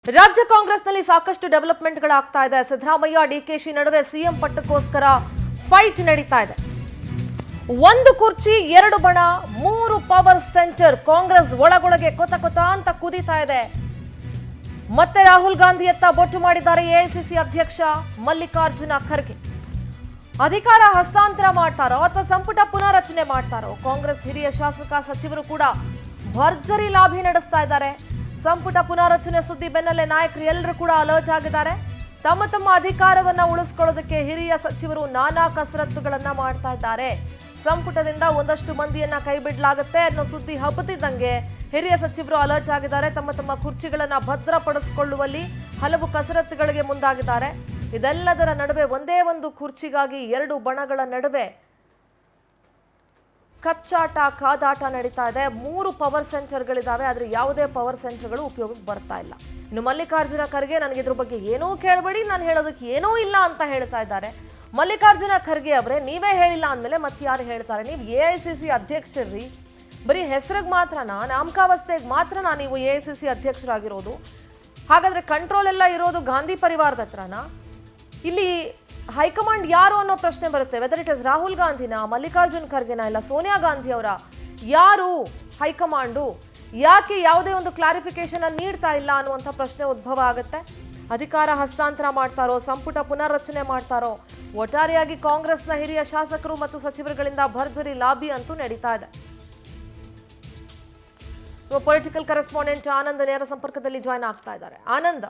ರಾಜ್ಯ ಕಾಂಗ್ರೆಸ್ನಲ್ಲಿ ಸಾಕಷ್ಟು ಡೆವಲಪ್ಮೆಂಟ್ಗಳಾಗ್ತಾ ಇದೆ. ಸಿದ್ದರಾಮಯ್ಯ ಡಿಕೆಶಿ ನಡುವೆ ಸಿಎಂ ಪಟ್ಟಕ್ಕೋಸ್ಕರ ಫೈಟ್ ನಡೀತಾ ಇದೆ. ಒಂದು ಕುರ್ಚಿ ಎರಡು ಬಣ, ಮೂರು ಪವರ್ ಸೆಂಟರ್. ಕಾಂಗ್ರೆಸ್ ಒಳಗೊಳಗೆ ಕೊತ ಕೊತ ಅಂತ ಕುದೀತಾ ಇದೆ. ಮತ್ತೆ ರಾಹುಲ್ ಗಾಂಧಿಯತ್ತ ಬೊಟ್ಟು ಮಾಡಿದ್ದಾರೆ ಎಐಸಿಸಿ ಅಧ್ಯಕ್ಷ ಮಲ್ಲಿಕಾರ್ಜುನ ಖರ್ಗೆ. ಅಧಿಕಾರ ಹಸ್ತಾಂತರ ಮಾಡ್ತಾರೋ ಅಥವಾ ಸಂಪುಟ ಪುನಾರಚನೆ ಮಾಡ್ತಾರೋ, ಕಾಂಗ್ರೆಸ್ ಹಿರಿಯ ಶಾಸಕ ಸಚಿವರು ಕೂಡ ಭರ್ಜರಿ ಲಾಭಿ ನಡೆಸ್ತಾ ಇದ್ದಾರೆ. ಸಂಪುಟ ಪುನಾರಚನೆ ಸುದ್ದಿ ಬೆನ್ನಲ್ಲೇ ನಾಯಕರು ಎಲ್ಲರೂ ಕೂಡ ಅಲರ್ಟ್ ಆಗಿದ್ದಾರೆ. ತಮ್ಮ ತಮ್ಮ ಅಧಿಕಾರವನ್ನ ಉಳಿಸ್ಕೊಳ್ಳೋದಕ್ಕೆ ಹಿರಿಯ ಸಚಿವರು ನಾನಾ ಕಸರತ್ತುಗಳನ್ನ ಮಾಡ್ತಾ ಇದ್ದಾರೆ. ಸಂಪುಟದಿಂದ ಒಂದಷ್ಟು ಮಂದಿಯನ್ನ ಕೈ ಬಿಡಲಾಗುತ್ತೆ ಅನ್ನೋ ಸುದ್ದಿ ಹಬ್ಬದಿದ್ದಂಗೆ ಹಿರಿಯ ಸಚಿವರು ಅಲರ್ಟ್ ಆಗಿದ್ದಾರೆ. ತಮ್ಮ ತಮ್ಮ ಕುರ್ಚಿಗಳನ್ನ ಭದ್ರಪಡಿಸಿಕೊಳ್ಳುವಲ್ಲಿ ಹಲವು ಕಸರತ್ತುಗಳಿಗೆ ಮುಂದಾಗಿದ್ದಾರೆ. ಇದೆಲ್ಲದರ ನಡುವೆ ಒಂದೇ ಒಂದು ಕುರ್ಚಿಗಾಗಿ ಎರಡು ಬಣಗಳ ನಡುವೆ ಕಚ್ಚಾಟ ಕಾದಾಟ ನಡೀತಾ ಇದೆ. ಮೂರು ಪವರ್ ಸೆಂಟರ್ಗಳಿದಾವೆ, ಆದ್ರೆ ಯಾವುದೇ ಪವರ್ ಸೆಂಟರ್ಗಳು ಉಪಯೋಗಕ್ಕೆ ಬರ್ತಾ ಇಲ್ಲ. ಇನ್ನು ಮಲ್ಲಿಕಾರ್ಜುನ ಖರ್ಗೆ ನನಗೆ ಇದ್ರ ಬಗ್ಗೆ ಏನೂ ಕೇಳಬೇಡಿ, ನಾನು ಹೇಳೋದಕ್ಕೆ ಏನೂ ಇಲ್ಲ ಅಂತ ಹೇಳ್ತಾ ಇದ್ದಾರೆ. ಮಲ್ಲಿಕಾರ್ಜುನ ಖರ್ಗೆ ಅವರೇ, ನೀವೇ ಹೇಳಿಲ್ಲ ಅಂದಮೇಲೆ ಮತ್ತೆ ಯಾರು ಹೇಳ್ತಾರೆ? ನೀವು ಎಐಸಿಸಿ ಅಧ್ಯಕ್ಷರ್ರಿ, ಬರೀ ಹೆಸರಿಗೆ ಮಾತ್ರನಾ, ನಾಮಕಾವಸ್ಥೆಗೆ ಮಾತ್ರನಾ ನೀವು ಎಐಸಿಸಿ ಅಧ್ಯಕ್ಷರಾಗಿರೋದು? ಹಾಗಾದ್ರೆ ಕಂಟ್ರೋಲ್ ಎಲ್ಲ ಇರೋದು ಗಾಂಧಿ ಪರಿವಾರದ ಹತ್ರನಾ? ಇಲ್ಲಿ ಹೈಕಮಾಂಡ್ ಯಾರು ಅನ್ನೋ ಪ್ರಶ್ನೆ ಬರುತ್ತೆ. ವೆದರ್ ಇಟ್ ಇಸ್ ರಾಹುಲ್ ಗಾಂಧಿನ, ಮಲ್ಲಿಕಾರ್ಜುನ್ ಖರ್ಗೆನ, ಇಲ್ಲ ಸೋನಿಯಾ ಗಾಂಧಿ ಅವರ, ಯಾರು ಹೈಕಮಾಂಡು? ಯಾಕೆ ಯಾವುದೇ ಒಂದು ಕ್ಲಾರಿಫಿಕೇಶನ್ ನೀಡ್ತಾ ಇಲ್ಲ ಅನ್ನುವಂಥ ಪ್ರಶ್ನೆ ಉದ್ಭವ ಆಗುತ್ತೆ. ಅಧಿಕಾರ ಹಸ್ತಾಂತರ ಮಾಡ್ತಾರೋ, ಸಂಪುಟ ಪುನರ್ರಚನೆ ಮಾಡ್ತಾರೋ? ಒಟ್ಟಾರೆಯಾಗಿ ಕಾಂಗ್ರೆಸ್ನ ಹಿರಿಯ ಶಾಸಕರು ಮತ್ತು ಸಚಿವರುಗಳಿಂದ ಭರ್ಜರಿ ಲಾಬಿ ಅಂತೂ ನಡೀತಾ ಇದೆ. ಪೊಲಿಟಿಕಲ್ ಕರೆಸ್ಪಾಂಡೆಂಟ್ ಆನಂದ್ ನೇರ ಸಂಪರ್ಕದಲ್ಲಿ ಜಾಯ್ನ್ ಆಗ್ತಾ ಇದ್ದಾರೆ. ಆನಂದ್,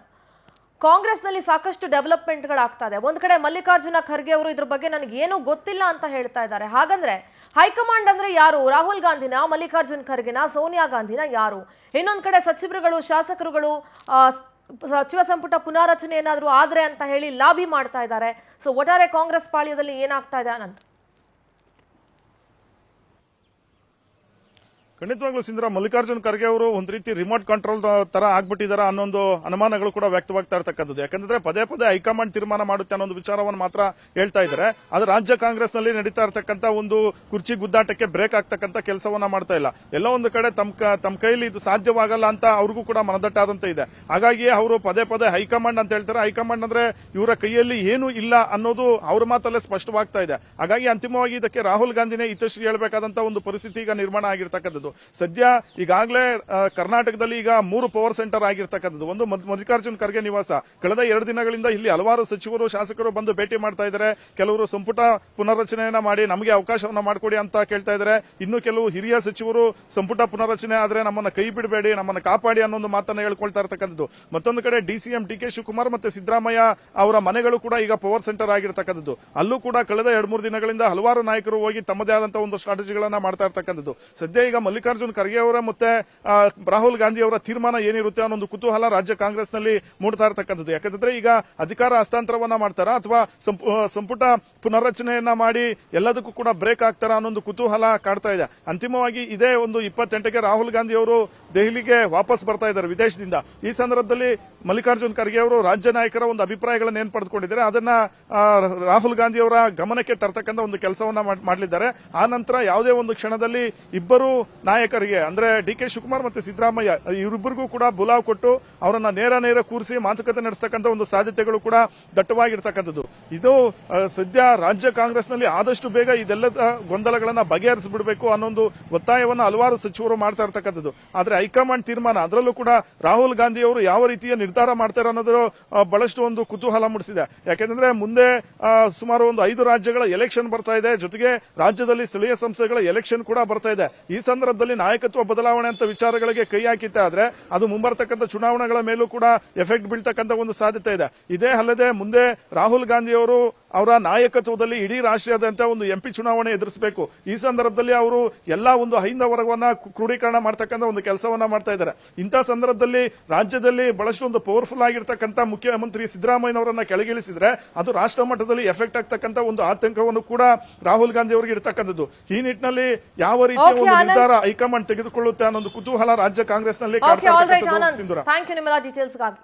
ಕಾಂಗ್ರೆಸ್ನಲ್ಲಿ ಸಾಕಷ್ಟು ಡೆವಲಪ್ಮೆಂಟ್ಗಳಾಗ್ತಾ ಇದೆ. ಒಂದ್ ಕಡೆ ಮಲ್ಲಿಕಾರ್ಜುನ ಖರ್ಗೆ ಅವರು ಇದ್ರ ಬಗ್ಗೆ ನನಗೆ ಏನೂ ಗೊತ್ತಿಲ್ಲ ಅಂತ ಹೇಳ್ತಾ ಇದ್ದಾರೆ. ಹಾಗಂದ್ರೆ ಹೈಕಮಾಂಡ್ ಅಂದ್ರೆ ಯಾರು? ರಾಹುಲ್ ಗಾಂಧಿನ, ಮಲ್ಲಿಕಾರ್ಜುನ್ ಖರ್ಗೆನ, ಸೋನಿಯಾ ಗಾಂಧಿನ, ಯಾರು? ಇನ್ನೊಂದ್ ಕಡೆ ಸಚಿವರುಗಳು, ಶಾಸಕರುಗಳು ಸಚಿವ ಸಂಪುಟ ಪುನಾರಚನೆ ಏನಾದ್ರು ಆದ್ರೆ ಅಂತ ಹೇಳಿ ಲಾಬಿ ಮಾಡ್ತಾ ಇದ್ದಾರೆ. ಸೊ ಒಟ್ಟಾರೆ ಕಾಂಗ್ರೆಸ್ ಪಾಳ್ಯದಲ್ಲಿ ಏನಾಗ್ತಾ ಇದೆ ಅನಂತ್? ಖಂಡಿತವಾಗ್ಲೂ ಸಿಂಧರ, ಮಲ್ಲಿಕಾರ್ಜುನ್ ಖರ್ಗೆ ಅವರು ಒಂದ್ ರೀತಿ ರಿಮೋಟ್ ಕಂಟ್ರೋಲ್ ತರ ಆಗ್ಬಿಟ್ಟಿದ್ದಾರೆ ಅನ್ನೊಂದು ಅನುಮಾನಗಳು ಕೂಡ ವ್ಯಕ್ತವಾಗ್ತಾ ಇರ್ತಕ್ಕಂಥದ್ದು. ಯಾಕಂದ್ರೆ ಪದೇ ಪದೇ ಹೈಕಮಾಂಡ್ ತೀರ್ಮಾನ ಮಾಡುತ್ತೆ ಅನ್ನೋ ವಿಚಾರವನ್ನು ಮಾತ್ರ ಹೇಳ್ತಾ ಇದ್ದಾರೆ. ಆದ್ರೆ ರಾಜ್ಯ ಕಾಂಗ್ರೆಸ್ ನಲ್ಲಿ ನಡೀತಾ ಇರ್ತಕ್ಕಂಥ ಒಂದು ಕುರ್ಚಿ ಗುದ್ದಾಟಕ್ಕೆ ಬ್ರೇಕ್ ಆಗ್ತಕ್ಕಂಥ ಕೆಲಸವನ್ನ ಮಾಡ್ತಾ ಇಲ್ಲ. ಎಲ್ಲ ಒಂದು ಕಡೆ ತಮ್ಮ ಕೈಲಿ ಇದು ಸಾಧ್ಯವಾಗಲ್ಲ ಅಂತ ಅವ್ರಿಗೂ ಕೂಡ ಮನದಟ್ಟಾದಂತೆ ಇದೆ. ಹಾಗಾಗಿ ಅವರು ಪದೇ ಪದೇ ಹೈಕಮಾಂಡ್ ಅಂತ ಹೇಳ್ತಾರೆ. ಹೈಕಮಾಂಡ್ ಅಂದ್ರೆ ಇವರ ಕೈಯಲ್ಲಿ ಏನು ಇಲ್ಲ ಅನ್ನೋದು ಅವ್ರ ಮಾತಲ್ಲೇ ಸ್ಪಷ್ಟವಾಗ್ತಾ ಇದೆ. ಹಾಗಾಗಿ ಅಂತಿಮವಾಗಿ ಇದಕ್ಕೆ ರಾಹುಲ್ ಗಾಂಧಿನೇ ಹಿತಶ್ರೀ ಹೇಳಬೇಕಾದಂತ ಒಂದು ಪರಿಸ್ಥಿತಿ ಈಗ ನಿರ್ಮಾಣ ಆಗಿರ್ತಕ್ಕಂಥದ್ದು. ಸದ್ಯ ಈಗಾಗಲೇ ಕರ್ನಾಟಕದಲ್ಲಿ ಈಗ 3 ಪವರ್ ಸೆಂಟರ್ ಆಗಿರ್ತಕ್ಕಂಥದ್ದು. ಒಂದು ಮಲ್ಲಿಕಾರ್ಜುನ್ ಖರ್ಗೆ ನಿವಾಸ. ಕಳೆದ 2 ದಿನಗಳಿಂದ ಇಲ್ಲಿ ಹಲವಾರು ಸಚಿವರು, ಶಾಸಕರು ಬಂದು ಭೇಟಿ ಮಾಡ್ತಾ ಇದ್ದಾರೆ. ಕೆಲವರು ಸಂಪುಟ ಪುನರ್ರಚನೆಯನ್ನ ಮಾಡಿ ನಮಗೆ ಅವಕಾಶವನ್ನ ಮಾಡಿಕೊಡಿ ಅಂತ ಕೇಳ್ತಾ ಇದ್ದಾರೆ. ಇನ್ನು ಕೆಲವು ಹಿರಿಯ ಸಚಿವರು ಸಂಪುಟ ಪುನರ್ರಚನೆ ಆದ್ರೆ ನಮ್ಮನ್ನ ಕೈ ಬಿಡಬೇಡಿ, ನಮ್ಮನ್ನ ಕಾಪಾಡಿ ಅನ್ನೋ ಮಾತನ್ನ ಹೇಳ್ಕೊಳ್ತಾ ಇರ್ತಕ್ಕಂಥದ್ದು. ಮತ್ತೊಂದು ಕಡೆ ಡಿಸಿಎಂ ಡಿ ಕೆ ಶಿವಕುಮಾರ್ ಮತ್ತೆ ಸಿದ್ದರಾಮಯ್ಯ ಅವರ ಮನೆಗಳು ಕೂಡ ಈಗ ಪವರ್ ಸೆಂಟರ್ ಆಗಿರ್ತಕ್ಕಂಥದ್ದು. ಅಲ್ಲೂ ಕೂಡ ಕಳೆದ 2-3 ದಿನಗಳಿಂದ ಹಲವಾರು ನಾಯಕರು ಹೋಗಿ ತಮ್ಮದೇ ಆದಂತಹ ಒಂದು ಸ್ಟ್ರಾಟಜಿಗಳನ್ನ ಮಾಡ್ತಾ ಇರ್ತಕ್ಕಂಥದ್ದು. ಸದ್ಯ ಈಗ ಮಲ್ಲಿಕಾರ್ಜುನ್ ಖರ್ಗೆ ಅವರ ಮತ್ತೆ ರಾಹುಲ್ ಗಾಂಧಿ ಅವರ ತೀರ್ಮಾನ ಏನಿರುತ್ತೆ ಅನ್ನೋ ಒಂದು ಕುತೂಹಲ ರಾಜ್ಯ ಕಾಂಗ್ರೆಸ್ ನಲ್ಲಿ ಮೂಡ್ತಾ ಇರ್ತಕ್ಕಂಥದ್ದು. ಯಾಕಂದ್ರೆ ಈಗ ಅಧಿಕಾರ ಹಸ್ತಾಂತರವನ್ನ ಮಾಡ್ತಾರ ಅಥವಾ ಸಂಪುಟ ಪುನರ್ರಚನೆಯನ್ನ ಮಾಡಿ ಎಲ್ಲದಕ್ಕೂ ಕೂಡ ಬ್ರೇಕ್ ಆಗ್ತಾರ ಅನ್ನೊಂದು ಕುತೂಹಲ ಕಾಡ್ತಾ ಇದೆ. ಅಂತಿಮವಾಗಿ ಇದೇ ಒಂದು 28ಕ್ಕೆ ರಾಹುಲ್ ಗಾಂಧಿ ಅವರು ದೆಹಲಿಗೆ ವಾಪಸ್ ಬರ್ತಾ ಇದ್ದಾರೆ ವಿದೇಶದಿಂದ. ಈ ಸಂದರ್ಭದಲ್ಲಿ ಮಲ್ಲಿಕಾರ್ಜುನ್ ಖರ್ಗೆ ಅವರು ರಾಜ್ಯ ನಾಯಕರ ಒಂದು ಅಭಿಪ್ರಾಯಗಳನ್ನ ಏನ್ ಪಡೆದುಕೊಂಡಿದ್ದಾರೆ ಅದನ್ನ ರಾಹುಲ್ ಗಾಂಧಿ ಅವರ ಗಮನಕ್ಕೆ ತರ್ತಕ್ಕಂಥ ಒಂದು ಕೆಲಸವನ್ನ ಮಾಡಲಿದ್ದಾರೆ. ಆ ನಂತರ ಯಾವುದೇ ಒಂದು ಕ್ಷಣದಲ್ಲಿ ಇಬ್ಬರು ನಾಯಕರಿಗೆ ಅಂದ್ರೆ ಡಿ ಕೆ ಶಿವಕುಮಾರ್ ಮತ್ತೆ ಸಿದ್ದರಾಮಯ್ಯ ಇವರಿಬ್ಬರಿಗೂ ಕೂಡ ಬುಲಾವ್ ಕೊಟ್ಟು ಅವರನ್ನ ನೇರ ಕೂರಿಸಿ ಮಾತುಕತೆ ನಡೆಸತಕ್ಕಂಥ ಒಂದು ಸಾಧ್ಯತೆಗಳು ಕೂಡ ದಟ್ಟವಾಗಿರ್ತಕ್ಕಂಥದ್ದು. ಇದು ಸದ್ಯ ರಾಜ್ಯ ಕಾಂಗ್ರೆಸ್ ನಲ್ಲಿ ಆದಷ್ಟು ಬೇಗ ಇದೆಲ್ಲದ ಗೊಂದಲಗಳನ್ನ ಬಗೆಹರಿಸಬಿಡಬೇಕು ಅನ್ನೋ ಒಂದು ಒತ್ತಾಯವನ್ನ ಹಲವಾರು ಸಚಿವರು ಮಾಡ್ತಾ ಇರ್ತಕ್ಕಂಥದ್ದು. ಆದ್ರೆ ಹೈಕಮಾಂಡ್ ತೀರ್ಮಾನ, ಅದರಲ್ಲೂ ಕೂಡ ರಾಹುಲ್ ಗಾಂಧಿ ಅವರು ಯಾವ ರೀತಿಯ ನಿರ್ಧಾರ ಮಾಡ್ತಾರೆ ಅನ್ನೋದು ಬಹಳಷ್ಟು ಒಂದು ಕುತೂಹಲ ಮೂಡಿಸಿದೆ. ಯಾಕೆಂದ್ರೆ ಮುಂದೆ ಸುಮಾರು ಒಂದು 5 ರಾಜ್ಯಗಳ ಎಲೆಕ್ಷನ್ ಬರ್ತಾ ಇದೆ, ಜೊತೆಗೆ ರಾಜ್ಯದಲ್ಲಿ ಸ್ಥಳೀಯ ಸಂಸ್ಥೆಗಳ ಎಲೆಕ್ಷನ್ ಕೂಡ ಬರ್ತಾ ಇದೆ. ಈ ಸಂದರ್ಭದಲ್ಲಿ ನಾಯಕತ್ವ ಬದಲಾವಣೆ ಅಂತ ವಿಚಾರಗಳಿಗೆ ಕೈ ಹಾಕಿತ್ತೆ ಆದ್ರೆ ಅದು ಮುಂಬರ್ತಕ್ಕಂಥ ಚುನಾವಣೆಗಳ ಮೇಲೂ ಕೂಡ ಎಫೆಕ್ಟ್ ಬೀಳ್ತಕ್ಕಂಥ ಒಂದು ಸಾಧ್ಯತೆ ಇದೆ. ಇದೇ ಅಲ್ಲದೆ ಮುಂದೆ ರಾಹುಲ್ ಗಾಂಧಿ ಅವರು ಅವರ ನಾಯಕತ್ವದಲ್ಲಿ ಇಡೀ ರಾಷ್ಟ್ರೀಯದಂತ ಒಂದು ಎಂಪಿ ಚುನಾವಣೆ ಎದುರಿಸಬೇಕು. ಈ ಸಂದರ್ಭದಲ್ಲಿ ಅವರು ಎಲ್ಲಾ ಒಂದು ಹೈಂದ ವರ್ಗವನ್ನ ಕ್ರೋಢೀಕರಣ ಮಾಡ್ತಕ್ಕಂಥ ಒಂದು ಕೆಲಸವನ್ನ ಮಾಡ್ತಾ ಇದ್ದಾರೆ. ಇಂತಹ ಸಂದರ್ಭದಲ್ಲಿ ರಾಜ್ಯದಲ್ಲಿ ಬಹಳಷ್ಟು ಒಂದು ಪವರ್ಫುಲ್ ಆಗಿರ್ತಕ್ಕಂಥ ಮುಖ್ಯಮಂತ್ರಿ ಸಿದ್ದರಾಮಯ್ಯನವರನ್ನ ಕೆಳಗಿಳಿಸಿದ್ರೆ ಅದು ರಾಷ್ಟ್ರ ಮಟ್ಟದಲ್ಲಿ ಎಫೆಕ್ಟ್ ಆಗ್ತಕ್ಕಂಥ ಒಂದು ಆತಂಕವನ್ನು ಕೂಡ ರಾಹುಲ್ ಗಾಂಧಿ ಅವರಿಗೆ ಇರತಕ್ಕಂಥದ್ದು. ಈ ನಿಟ್ಟಿನಲ್ಲಿ ಯಾವ ರೀತಿಯ ಒಂದು ನಿರ್ಧಾರ ಹೈಕಮಾಂಡ್ ತೆಗೆದುಕೊಳ್ಳುತ್ತೆ ಅನ್ನೋ ಕುತೂಹಲ ರಾಜ್ಯ ಕಾಂಗ್ರೆಸ್ ನಲ್ಲಿ ಥ್ಯಾಂಕ್ ಯು ನಿಮ್ಮೆಲ್ಲ ಡೀಟೇಲ್ಸ್ಗಾಗಿ.